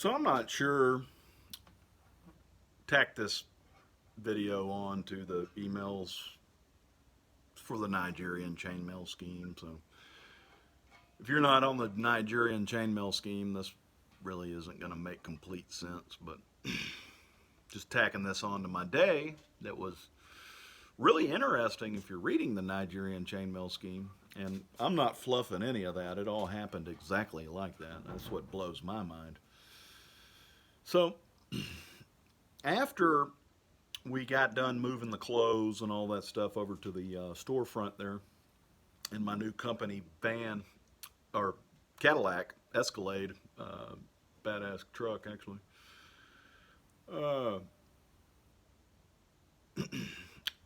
So I'm not sure. Tack this video on to the emails for the Nigerian chainmail scheme. So if you're not on the Nigerian chainmail scheme, this really isn't going to make complete sense. But just tacking this on to my day that was really interesting if you're reading the Nigerian chainmail scheme. And I'm not fluffing any of that. It all happened exactly like that. That's what blows my mind. So after we got done moving the clothes and all that stuff over to the storefront there in my new company van, or Cadillac Escalade, badass truck actually. Uh,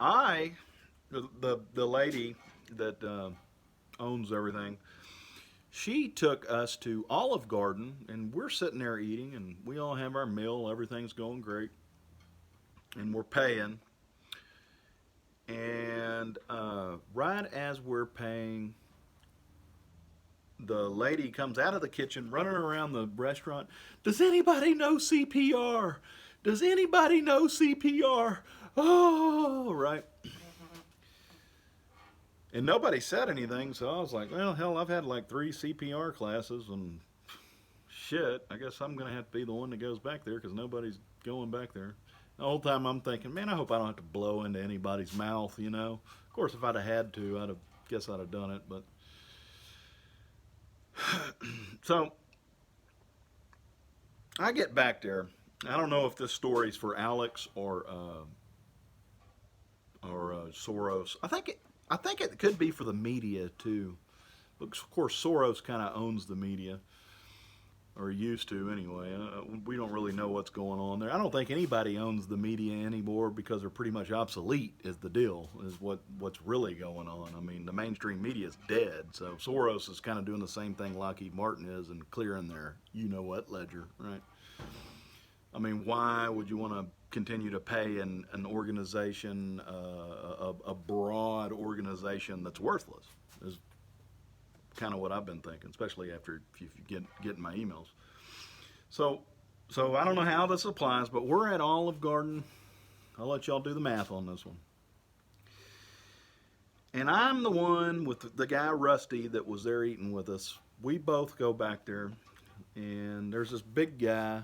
I, the lady that owns everything, she took us to Olive Garden, and we're sitting there eating, and we all have our meal. Everything's going great, and we're paying. And right as we're paying, the lady comes out of the kitchen running around the restaurant. Does anybody know CPR? Does anybody know CPR? Oh, right. And nobody said anything, so I was like, well, hell, I've had like 3 CPR classes, and shit, I guess I'm going to have to be the one that goes back there because nobody's going back there. The whole time I'm thinking, man, I hope I don't have to blow into anybody's mouth, you know. Of course, if I'd have had to, guess I'd have done it, but. So, I get back there. I don't know if this story's for Alex or Soros. I think it could be for the media too. But of course, Soros kind of owns the media, or used to anyway. We don't really know what's going on there. I don't think anybody owns the media anymore because they're pretty much obsolete. Is the deal? Is what's really going on? I mean, the mainstream media is dead. So Soros is kind of doing the same thing Lockheed Martin is and clearing their you-know-what ledger, right? I mean, why would you want to continue to pay an organization, a broad organization that's worthless? Is kind of what I've been thinking, especially after if you get my emails. So I don't know how this applies, but we're at Olive Garden. I'll let y'all do the math on this one. And I'm the one with the guy Rusty that was there eating with us. We both go back there, and there's this big guy.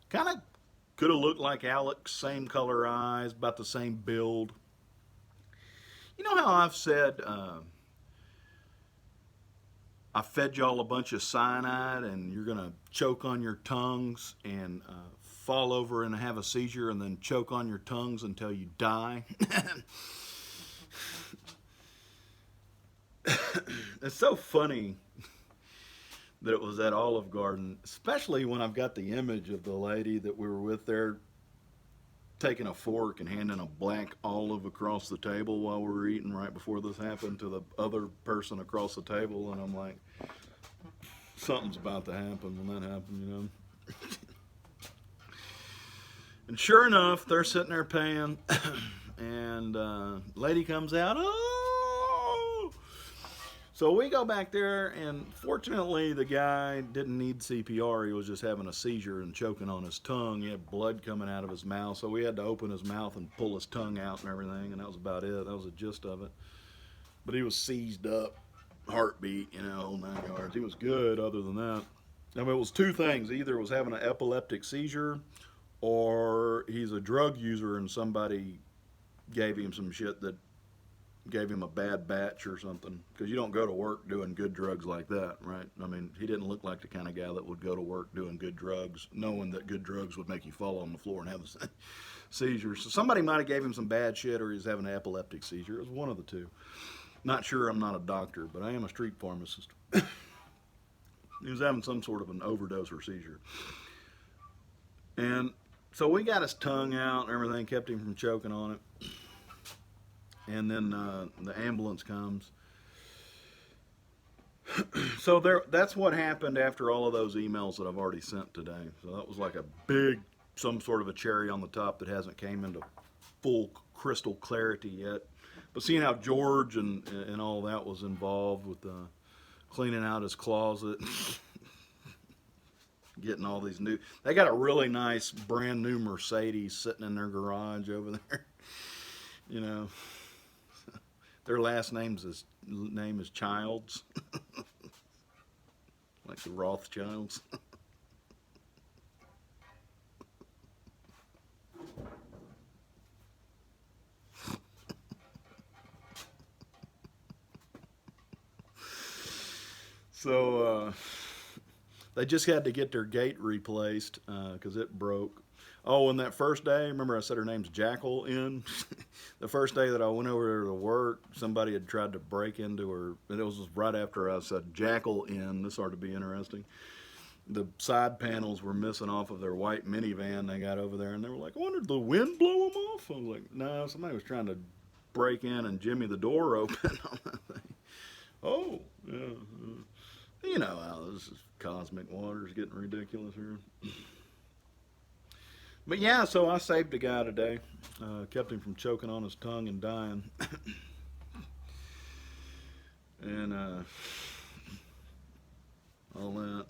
Kind of could have looked like Alex, same color eyes, about the same build. You know how I've said, I fed y'all a bunch of cyanide and you're going to choke on your tongues and fall over and have a seizure and then choke on your tongues until you die? It's so funny that it was at Olive Garden, especially when I've got the image of the lady that we were with there taking a fork and handing a black olive across the table while we were eating right before this happened to the other person across the table. And I'm like, something's about to happen when that happened, you know. And sure enough, they're sitting there paying, and lady comes out, oh! So we go back there, and fortunately the guy didn't need CPR. He was just having a seizure and choking on his tongue. He had blood coming out of his mouth, so we had to open his mouth and pull his tongue out and everything, and that was about it. That was the gist of it. But he was seized up, heartbeat, you know, whole 9 yards. He was good other than that. I mean, it was 2 things. Either it was having an epileptic seizure, or he's a drug user and somebody gave him some shit that gave him a bad batch or something, because you don't go to work doing good drugs like that, right? I mean, he didn't look like the kind of guy that would go to work doing good drugs, knowing that good drugs would make you fall on the floor and have a seizure. So somebody might have gave him some bad shit, or he's having an epileptic seizure. It was one of the 2. Not sure. I'm not a doctor, but I am a street pharmacist. He was having some sort of an overdose or seizure. And so we got his tongue out and everything, kept him from choking on it. And then the ambulance comes. So that's what happened after all of those emails that I've already sent today. So that was like a big, some sort of a cherry on the top that hasn't came into full crystal clarity yet. But seeing how George and all that was involved with cleaning out his closet, getting all these new. They got a really nice brand new Mercedes sitting in their garage over there. You know, their last name is Childs, like the Rothschilds. So they just had to get their gate replaced because it broke. Oh, and that first day, remember I said her name's Jacqueline? The first day that I went over there to work, somebody had tried to break into her, and it was right after I said Jacqueline. This ought to be interesting. The side panels were missing off of their white minivan they got over there, and they were like, I wonder, did the wind blow them off? I was like, no, somebody was trying to break in and jimmy the door open on that thing. Oh, yeah. You know how this is cosmic water is getting ridiculous here. But yeah, so I saved a guy today. Kept him from choking on his tongue and dying. And all that.